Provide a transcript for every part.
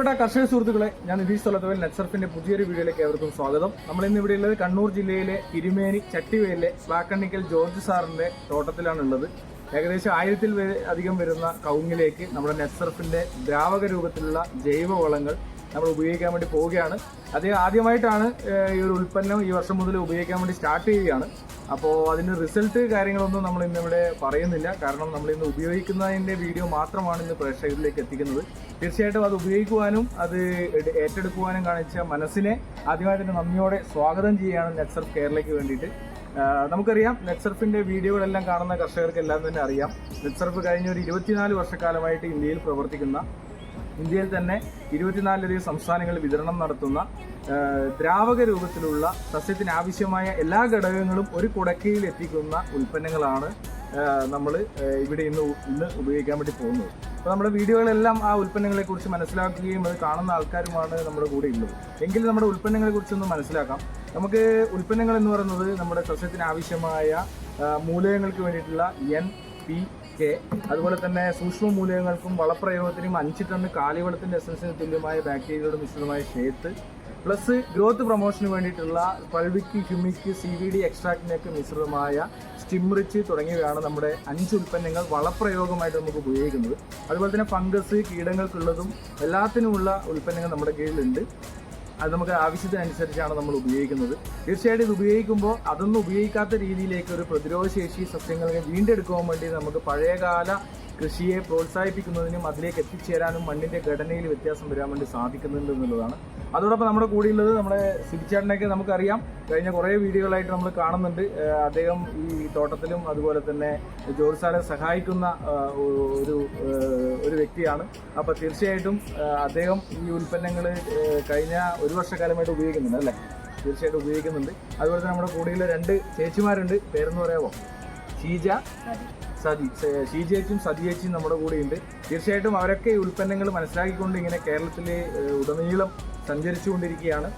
പ്രിയപ്പെട്ട കർഷക സുഹൃത്തുക്കളെ, ഞാൻ നിതീഷ് തൊലത്തോൽ നെറ്റ്സർഫിന്റെ പുതിയൊരു വീഡിയോയിലേക്ക് ഏവർക്കും സ്വാഗതം. നമ്മൾ ഇന്ന് ഇവിടെ ഉള്ളത് കണ്ണൂർ ജില്ലയിലെ തിരുമേനി ചട്ടിവേലിലെ ബ്ലാക്കണ്ണിക്കൽ ജോർജ് സാറിന്റെ തോട്ടത്തിലാണ് ഉള്ളത്. ഏകദേശം 1000-ൽ അധികം വരുന്ന കവുങ്ങിലേക്ക് നമ്മുടെ നെറ്റ്സർഫിന്റെ ദ്രാവക രൂപത്തിലുള്ള ജൈവവളങ്ങൾ നമ്മൾ ഉപയോഗിക്കാൻ വേണ്ടി പോവുകയാണ്. അദ്ദേഹം ആദ്യമായിട്ടാണ് ഈ ഒരു ഉൽപ്പന്നം ഈ വർഷം മുതൽ ഉപയോഗിക്കാൻ വേണ്ടി സ്റ്റാർട്ട് ചെയ്യുകയാണ്. അപ്പോൾ അതിന് റിസൾട്ട് കാര്യങ്ങളൊന്നും നമ്മൾ ഇന്നിവിടെ പറയുന്നില്ല, കാരണം നമ്മൾ ഇന്ന് ഉപയോഗിക്കുന്നതിൻ്റെ വീഡിയോ മാത്രമാണ് ഇന്ന് പ്രേക്ഷകരിലേക്ക് എത്തിക്കുന്നത്. തീർച്ചയായിട്ടും അത് ഉപയോഗിക്കുവാനും അത് ഏറ്റെടുക്കുവാനും കാണിച്ച മനസ്സിനെ ആദ്യമായി തന്നെ നന്ദിയോടെ സ്വാഗതം ചെയ്യുകയാണ് നെറ്റ്സർഫ് കേരളയ്ക്ക് വേണ്ടിയിട്ട്. നമുക്കറിയാം, നെറ്റ്സർഫിന്റെ വീഡിയോകളെല്ലാം കാണുന്ന കർഷകർക്ക് എല്ലാം തന്നെ അറിയാം, നെറ്റ്സർഫ് കഴിഞ്ഞ ഒരു 24 വർഷക്കാലമായിട്ട് ഇന്ത്യയിൽ പ്രവർത്തിക്കുന്ന, ഇന്ത്യയിൽ തന്നെ 24 സംസ്ഥാനങ്ങളിൽ വിതരണം നടത്തുന്ന ദ്രാവക രൂപത്തിലുള്ള സസ്യത്തിന് ആവശ്യമായ എല്ലാ ഘടകങ്ങളും ഒരു കുടക്കയിൽ എത്തിക്കുന്ന ഉൽപ്പന്നങ്ങളാണ് നമ്മൾ ഇവിടെ ഇന്ന് ഉപയോഗിക്കാൻ വേണ്ടി പോകുന്നത്. അപ്പോൾ നമ്മുടെ വീഡിയോകളെല്ലാം ആ ഉൽപ്പന്നങ്ങളെ കുറിച്ച് മനസ്സിലാക്കുകയും അത് കാണുന്ന ആൾക്കാരുമാണ് നമ്മുടെ കൂടെ ഉള്ളത്. എങ്കിലും നമ്മുടെ ഉൽപ്പന്നങ്ങളെ കുറിച്ചൊന്ന് മനസ്സിലാക്കാം. നമുക്ക് ഉൽപ്പന്നങ്ങൾ എന്ന് പറയുന്നത് നമ്മുടെ സസ്യത്തിന് ആവശ്യമായ മൂലകങ്ങൾക്ക് വേണ്ടിയിട്ടുള്ള NPK, അതുപോലെ തന്നെ സൂക്ഷ്മ മൂലകങ്ങൾക്കും വളപ്രയോഗത്തിനും 5 ടൺ കാലിവളത്തിന്റെ എസൻസിന് തുല്യമായ ബാക്ടീരിയയുടെ മിശ്രിതമായ ഷേത്ത്, പ്ലസ് ഗ്രോത്ത് പ്രൊമോഷന് വേണ്ടിയിട്ടുള്ള പൾവിക്ക്, ഹ്യൂമിക്ക്, CVD എക്സ്ട്രാക്റ്റിനൊക്കെ മിശ്രിതമായ സ്റ്റിംറിച്ച് തുടങ്ങിയവയാണ് നമ്മുടെ 5 ഉൽപ്പന്നങ്ങൾ വളപ്രയോഗമായിട്ട് നമുക്ക് ഉപയോഗിക്കുന്നത്. അതുപോലെ തന്നെ ഫംഗസ്, കീടങ്ങൾക്കുള്ളതും എല്ലാത്തിനുമുള്ള ഉൽപ്പന്നങ്ങൾ നമ്മുടെ കീഴിലുണ്ട്. അത് നമുക്ക് ആവശ്യത്തിനനുസരിച്ചാണ് നമ്മൾ ഉപയോഗിക്കുന്നത്. തീർച്ചയായിട്ടും ഇത് ഉപയോഗിക്കുമ്പോൾ അതൊന്നും ഉപയോഗിക്കാത്ത രീതിയിലേക്ക് ഒരു പ്രതിരോധശേഷി സസ്യങ്ങളെ വീണ്ടെടുക്കുവാൻ വേണ്ടി നമുക്ക് പഴയകാല കൃഷിയെ പ്രോത്സാഹിപ്പിക്കുന്നതിനും അതിലേക്ക് എത്തിച്ചേരാനും മണ്ണിന്റെ ഘടനയിൽ വ്യത്യാസം വരാൻ വേണ്ടി സാധിക്കുന്നുണ്ട് എന്നുള്ളതാണ്. അതോടൊപ്പം നമ്മുടെ കൂടെയുള്ളത് നമ്മുടെ സിബിച്ചേട്ടനൊക്കെ നമുക്കറിയാം, കഴിഞ്ഞ കുറേ വീഡിയോകളായിട്ട് നമ്മൾ കാണുന്നുണ്ട്. അദ്ദേഹം ഈ തോട്ടത്തിലും അതുപോലെ തന്നെ ജോർജ് സാറെ സഹായിക്കുന്ന ഒരു വ്യക്തിയാണ്. അപ്പോൾ തീർച്ചയായിട്ടും അദ്ദേഹം ഈ ഉൽപ്പന്നങ്ങൾ കഴിഞ്ഞ 1 വർഷക്കാലമായിട്ട് ഉപയോഗിക്കുന്നുണ്ട് അല്ലേ? തീർച്ചയായിട്ടും ഉപയോഗിക്കുന്നുണ്ട്. അതുപോലെ തന്നെ നമ്മുടെ കൂടെയുള്ള 2 ചേച്ചിമാരുണ്ട്. പേരെന്ന് പറയാമോ? ഷീജേച്ചും സതിയേച്ചും നമ്മുടെ കൂടെയുണ്ട്. തീർച്ചയായിട്ടും അവരൊക്കെ ഈ ഉൽപ്പന്നങ്ങൾ മനസ്സിലാക്കിക്കൊണ്ട് ഇങ്ങനെ കേരളത്തിൽ ഉടനീളം സഞ്ചരിച്ചുകൊണ്ടിരിക്കുകയാണ്.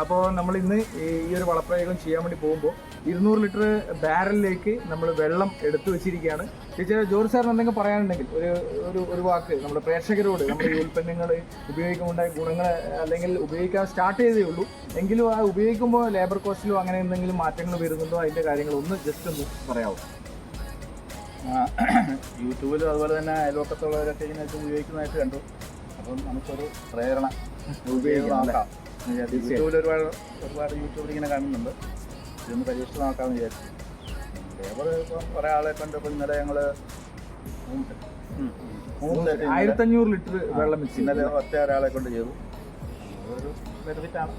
അപ്പോൾ നമ്മൾ ഇന്ന് ഈ ഒരു വളപ്രയോഗം ചെയ്യാൻ വേണ്ടി പോകുമ്പോൾ 200 ലിറ്റർ ബാരലിലേക്ക് നമ്മൾ വെള്ളം എടുത്തു വെച്ചിരിക്കുകയാണ്. തീർച്ചയായും ജോർജ് സാറിന് എന്തെങ്കിലും പറയാനുണ്ടെങ്കിൽ ഒരു വാക്ക് നമ്മുടെ പ്രേക്ഷകരോട്, നമ്മുടെ ഈ ഉൽപ്പന്നങ്ങൾ ഉപയോഗിക്കുമ്പോണ്ടായ ഗുണങ്ങൾ, അല്ലെങ്കിൽ ഉപയോഗിക്കാൻ സ്റ്റാർട്ട് ചെയ്തേ ഉള്ളൂ എങ്കിലും ആ ഉപയോഗിക്കുമ്പോൾ ലേബർ കോസ്റ്റിലോ അങ്ങനെ എന്തെങ്കിലും മാറ്റങ്ങൾ വരുന്നുണ്ടോ, അതിൻ്റെ കാര്യങ്ങൾ ഒന്ന് ജസ്റ്റ് ഒന്ന് പറയാമോ? യൂട്യൂബിലും അതുപോലെ തന്നെ അയൽവക്കത്തുള്ളവരൊക്കെ ഇതിനകത്ത് ഉപയോഗിക്കുന്നതായിട്ട് കണ്ടു. അപ്പം നമുക്കൊരു പ്രേരണ നോക്കാം. യൂട്യൂബിൽ ഒരുപാട് യൂട്യൂബിൽ ഇങ്ങനെ കാണുന്നുണ്ട്. ഇതൊന്ന് പരീക്ഷിച്ച് നോക്കാമെന്ന് വിചാരിച്ചു. ലേബർ ഇപ്പം കുറേ ആളെ കൊണ്ട് ഇപ്പം ഇന്നലെ ഞങ്ങൾ 1500 ലിറ്റർ വെള്ളം മിക്സ് ഇന്നലെ ഒറ്റ ഒരാളെ കൊണ്ട് ചെയ്തു. അതൊരു ബെനിഫിറ്റാണ്.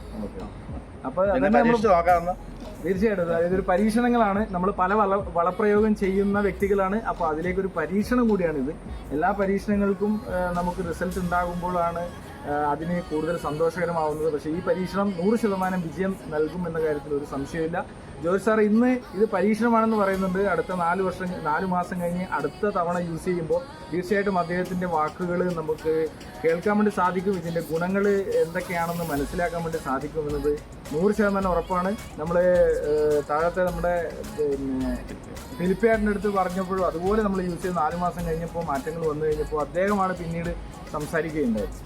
അപ്പോൾ പരീക്ഷിച്ച് നോക്കാമെന്ന്. തീർച്ചയായിട്ടും ഇതൊരു പരീക്ഷണങ്ങളാണ്. നമ്മൾ പല വളപ്രയോഗം ചെയ്യുന്ന വ്യക്തികളാണ്. അപ്പോൾ അതിലേക്കൊരു പരീക്ഷണം കൂടിയാണിത്. എല്ലാ പരീക്ഷണങ്ങൾക്കും നമുക്ക് റിസൾട്ട് ഉണ്ടാകുമ്പോഴാണ് അതിന് കൂടുതൽ സന്തോഷകരമാവുന്നത്. പക്ഷേ ഈ പരീക്ഷണം 100% വിജയം നൽകും എന്ന കാര്യത്തിൽ ഒരു സംശയമില്ല. ജോർജ് സാർ ഇന്ന് ഇത് പരീക്ഷണമാണെന്ന് പറയുന്നുണ്ട്. അടുത്ത 4 മാസം കഴിഞ്ഞ് അടുത്ത തവണ യൂസ് ചെയ്യുമ്പോൾ തീർച്ചയായിട്ടും അദ്ദേഹത്തിൻ്റെ വാക്കുകൾ നമുക്ക് കേൾക്കാൻ വേണ്ടി സാധിക്കും. ഇതിൻ്റെ ഗുണങ്ങൾ എന്തൊക്കെയാണെന്ന് മനസ്സിലാക്കാൻ വേണ്ടി സാധിക്കുമെന്നത് 100% ഉറപ്പാണ്. നമ്മൾ താഴത്തെ നമ്മുടെ ഫിലിപ്പേട്ടൻ്റെ അടുത്ത് പറഞ്ഞപ്പോഴും അതുപോലെ നമ്മൾ യൂസ് ചെയ്ത് 4 മാസം കഴിഞ്ഞപ്പോൾ മാറ്റങ്ങൾ വന്നു കഴിഞ്ഞപ്പോൾ അദ്ദേഹമാണ് പിന്നീട് സംസാരിക്കുകയുണ്ടായത്.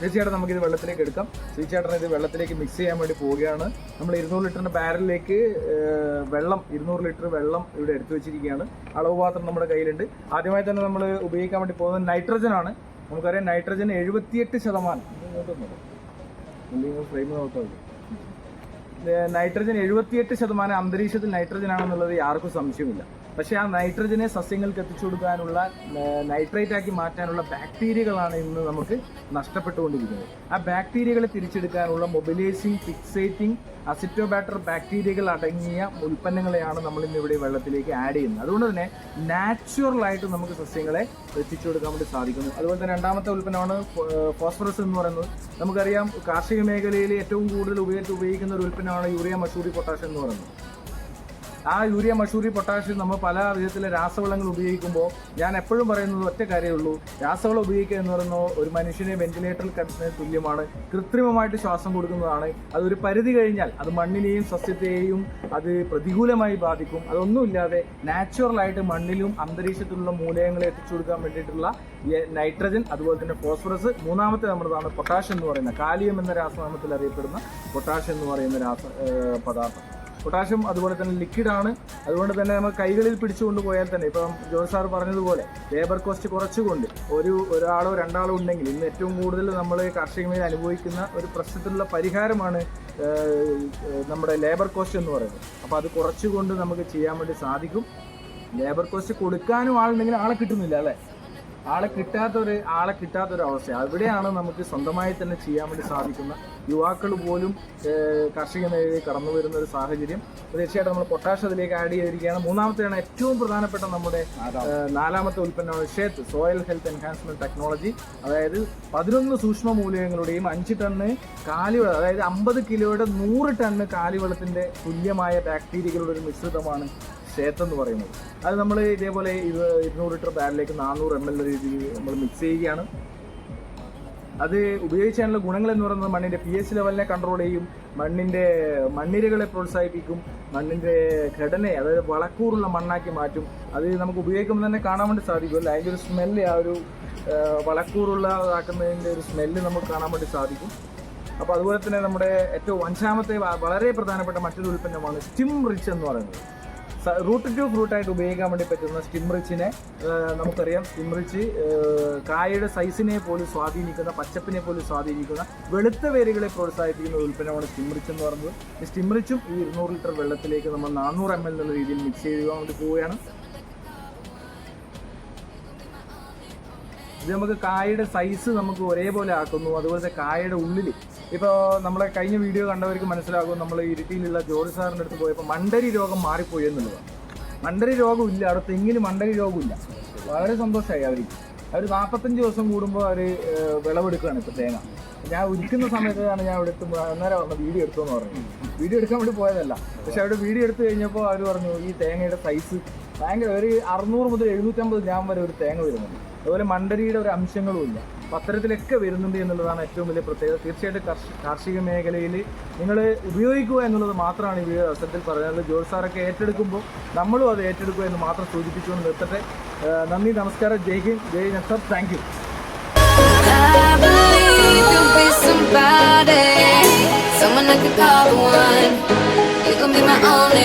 തീർച്ചയായിട്ടും നമുക്കിത് വെള്ളത്തിലേക്ക് എടുക്കാം. തീർച്ചയായിട്ടും ഇത് വെള്ളത്തിലേക്ക് മിക്സ് ചെയ്യാൻ വേണ്ടി പോവുകയാണ്. നമ്മൾ 200 ലിറ്ററിൻ്റെ ബാരലിലേക്ക് 200 ലിറ്റർ വെള്ളം ഇവിടെ എടുത്തു വെച്ചിരിക്കുകയാണ്. അളവ് പാത്രം നമ്മുടെ കയ്യിലുണ്ട്. ആദ്യമായി തന്നെ നമ്മൾ ഉപയോഗിക്കാൻ വേണ്ടി പോകുന്നത് നൈട്രജനാണ്. നമുക്കറിയാം, നൈട്രജൻ 78%. ഫ്രെയിം നോക്കാം. നൈട്രജൻ 78% അന്തരീക്ഷത്തിൽ നൈട്രജൻ ആണെന്നുള്ളത് ആർക്കും സംശയമില്ല. പക്ഷേ ആ നൈട്രജനെ സസ്യങ്ങൾക്ക് എത്തിച്ചു കൊടുക്കാനുള്ള, നൈട്രേറ്റ് ആക്കി മാറ്റാനുള്ള ബാക്ടീരിയകളാണ് ഇന്ന് നമുക്ക് നഷ്ടപ്പെട്ടുകൊണ്ടിരിക്കുന്നത്. ആ ബാക്ടീരിയകളെ തിരിച്ചെടുക്കാനുള്ള മൊബിലൈസിങ്, ഫിക്സേറ്റിംഗ്, അസിറ്റോബാക്ടർ ബാക്ടീരിയകൾ അടങ്ങിയ ഉൽപ്പന്നങ്ങളെയാണ് നമ്മൾ ഇന്ന് ഇവിടെ വെള്ളത്തിലേക്ക് ആഡ് ചെയ്യുന്നത്. അതുകൊണ്ട് തന്നെ നാച്ചുറലായിട്ട് നമുക്ക് സസ്യങ്ങളെ എത്തിച്ചു കൊടുക്കാൻ വേണ്ടി സാധിക്കുന്നു. അതുപോലെ തന്നെ രണ്ടാമത്തെ ഉൽപ്പന്നമാണ് ഫോസ്ഫറസ് എന്ന് പറയുന്നത്. നമുക്കറിയാം, കാർഷിക മേഖലയിൽ ഏറ്റവും കൂടുതൽ ഉപയോഗിക്കുന്ന ഒരു ഉൽപ്പന്നമാണ് യൂറിയ, മസൂറി, പൊട്ടാഷ് എന്ന് പറയുന്നത്. ആ യൂറിയ, മഷൂറി, പൊട്ടാഷ്യം നമ്മൾ പല വിധത്തിലെ രാസവളങ്ങൾ ഉപയോഗിക്കുമ്പോൾ ഞാൻ എപ്പോഴും പറയുന്നത് ഒറ്റ കാര്യമേ ഉള്ളൂ. രാസവളം ഉപയോഗിക്കുക എന്ന് പറയുന്നത് ഒരു മനുഷ്യനെ വെന്റിലേറ്ററിൽ കിടന്നതിന് തുല്യമാണ്. കൃത്രിമമായിട്ട് ശ്വാസം കൊടുക്കുന്നതാണ്. അതൊരു പരിധി കഴിഞ്ഞാൽ അത് മണ്ണിനെയും സസ്യത്തെയും അത് പ്രതികൂലമായി ബാധിക്കും. അതൊന്നുമില്ലാതെ നാച്ചുറലായിട്ട് മണ്ണിലും അന്തരീക്ഷത്തിലുള്ള മൂലകങ്ങളെ എത്തിച്ചു കൊടുക്കാൻ വേണ്ടിയിട്ടുള്ള നൈട്രജൻ, അതുപോലെ തന്നെ ഫോസ്ഫറസ്, മൂന്നാമത്തെ നമ്മുടേതാണ് പൊട്ടാഷ്യം എന്ന് പറയുന്ന, കാലിയം എന്ന രാസനാമത്തിൽ അറിയപ്പെടുന്ന പൊട്ടാഷ്യം എന്ന് പറയുന്ന പദാർത്ഥം. പൊട്ടാഷ്യം അതുപോലെ തന്നെ ലിക്വിഡാണ്. അതുകൊണ്ട് തന്നെ നമ്മൾ കൈകളിൽ പിടിച്ചുകൊണ്ട് പോയാൽ തന്നെ, ഇപ്പം ജോർജ് സാർ പറഞ്ഞതുപോലെ ലേബർ കോസ്റ്റ് കുറച്ചുകൊണ്ട് ഒരാളോ രണ്ടാളോ ഉണ്ടെങ്കിൽ ഇന്ന് ഏറ്റവും കൂടുതൽ നമ്മൾ കാർഷിക മേഖല അനുഭവിക്കുന്ന ഒരു പ്രശ്നത്തിലുള്ള പരിഹാരമാണ് നമ്മുടെ ലേബർ കോസ്റ്റ് എന്ന് പറയുന്നത്. അപ്പോൾ അത് കുറച്ചുകൊണ്ട് നമുക്ക് ചെയ്യാൻ വേണ്ടി സാധിക്കും. ലേബർ കോസ്റ്റ് കൊടുക്കാനും ആളുണ്ടെങ്കിൽ ആളെ കിട്ടുന്നില്ല അല്ലേ, ആളെ കിട്ടാത്തൊരു അവസ്ഥ. അവിടെയാണ് നമുക്ക് സ്വന്തമായി തന്നെ ചെയ്യാൻ വേണ്ടി സാധിക്കുന്ന യുവാക്കൾ പോലും കാർഷിക മേഖലയിൽ കടന്നു വരുന്ന ഒരു സാഹചര്യം. തീർച്ചയായിട്ടും നമ്മൾ പൊട്ടാഷ് അതിലേക്ക് ആഡ് ചെയ്തിരിക്കുകയാണ്. മൂന്നാമത്തെയാണ് ഏറ്റവും പ്രധാനപ്പെട്ട നമ്മുടെ നാലാമത്തെ ഉൽപ്പന്നമാണ് Seth, soil health enhancement technology. അതായത് 11 സൂക്ഷ്മ മൂലകങ്ങളുടെയും 5 ടണ്ണ് കാലിവെള്ളം, അതായത് 50 കിലോയുടെ 100 ടണ്ണ് കാലിവെള്ളത്തിന്റെ തുല്യമായ ബാക്ടീരിയകളുടെ ഒരു മിശ്രിതമാണ് ഷേത്ത് എന്ന് പറയുന്നത്. അത് നമ്മൾ ഇതേപോലെ 200 ലിറ്റർ ബാരലിലേക്ക് 400 ml രീതിയിൽ നമ്മൾ മിക്സ് ചെയ്യുകയാണ്. അത് ഉപയോഗിച്ചാലുള്ള ഗുണങ്ങൾ എന്ന് പറയുന്നത് മണ്ണിൻ്റെ pH ലെവലിനെ കൺട്രോൾ ചെയ്യും, മണ്ണിരകളെ പ്രോത്സാഹിപ്പിക്കും, മണ്ണിൻ്റെ ഘടനയെ, അതായത് വളക്കൂറുള്ള മണ്ണാക്കി മാറ്റും. അത് നമുക്ക് ഉപയോഗിക്കുമ്പോൾ തന്നെ കാണാൻ വേണ്ടി സാധിക്കുമല്ലോ, അതിൻ്റെ ഒരു സ്മെല്ല്, ആ ഒരു വളക്കൂറുള്ളതാക്കുന്നതിൻ്റെ ഒരു സ്മെല്ല് നമുക്ക് കാണാൻ വേണ്ടി സാധിക്കും. അപ്പോൾ അതുപോലെ തന്നെ നമ്മുടെ ഏറ്റവും 5ാമത്തെ വളരെ പ്രധാനപ്പെട്ട മറ്റൊരു ഉൽപ്പന്നമാണ് സ്റ്റിം റിച്ച് എന്ന് പറയുന്നത്. റൂട്ട് ടു ഫ്രൂട്ടായിട്ട് ഉപയോഗിക്കാൻ വേണ്ടി പറ്റുന്ന സ്റ്റിം റിച്ചിനെ നമുക്കറിയാം. സ്റ്റിം റിച്ച് കായയുടെ സൈസിനെ പോലും സ്വാധീനിക്കുന്ന, പച്ചപ്പിനെ പോലും സ്വാധീനിക്കുന്ന, വെളുത്ത വേരുകളെ പ്രോത്സാഹിപ്പിക്കുന്ന ഉൽപ്പന്നമാണ് സ്റ്റിം റിച്ച് എന്ന് പറയുന്നത്. ഈ സ്റ്റിം റിച്ചും ഈ 200 ലിറ്റർ വെള്ളത്തിലേക്ക് നമ്മൾ 400 ml എന്നുള്ള രീതിയിൽ മിക്സ് ചെയ്യാൻ വേണ്ടി പോവുകയാണ്. ഇത് നമുക്ക് കായയുടെ സൈസ് നമുക്ക് ഒരേപോലെ ആക്കുന്നു. അതുപോലെ കായയുടെ ഉള്ളിൽ ഇപ്പോൾ നമ്മളെ കഴിഞ്ഞ വീഡിയോ കണ്ടവർക്ക് മനസ്സിലാകും, നമ്മൾ ഇരിട്ടിയിലുള്ള ജോർജ് സാറിൻ്റെ അടുത്ത് പോയപ്പോൾ മണ്ടരി രോഗം മാറിപ്പോയി എന്നുള്ളതാണ്. മണ്ടരി രോഗമില്ല അവിടെ, തെങ്ങിന് മണ്ടരി രോഗമില്ല. വളരെ സന്തോഷമായി അവർക്ക്. അവർ 45 ദിവസം കൂടുമ്പോൾ അവർ വിളവെടുക്കുകയാണ് ഇപ്പോൾ തേങ്ങ. ഞാൻ ഉരിക്കുന്ന സമയത്താണ് ഞാൻ ഇവിടെ എത്തുമ്പോൾ അന്നേരം വന്ന് വീഡിയോ എടുത്തോന്ന് പറഞ്ഞു. വീഡിയോ എടുക്കാൻ വേണ്ടി പോയതല്ല, പക്ഷെ അവിടെ വീഡിയോ എടുത്തു കഴിഞ്ഞപ്പോൾ അവർ പറഞ്ഞു ഈ തേങ്ങയുടെ സൈസ് ഭയങ്കര, ഒരു 600 മുതൽ 750 ഗ്രാം വരെ ഒരു തേങ്ങ വരുന്നുണ്ട്. അതുപോലെ മണ്ടരിയുടെ ഒരു അംശങ്ങളും ഇല്ല. പത്രത്തിലൊക്കെ വരുന്നുണ്ട് എന്നുള്ളതാണ് ഏറ്റവും വലിയ പ്രത്യേകത. തീർച്ചയായിട്ടും കാർഷിക മേഖലയിൽ നിങ്ങൾ ഉപയോഗിക്കുക എന്നുള്ളത് മാത്രമാണ് ഈ അവസരത്തിൽ പറയുന്നത്. ജോർജ് സാറൊക്കെ ഏറ്റെടുക്കുമ്പോൾ നമ്മളും അത് ഏറ്റെടുക്കുക എന്ന് മാത്രം സൂചിപ്പിച്ചുകൊണ്ട് നിർത്തട്ടെ. നന്ദി, നമസ്കാരം, ജയ് ഹിന്ദ്, ജയ് നസർ, thank you. Someone I could call the one. You can be my only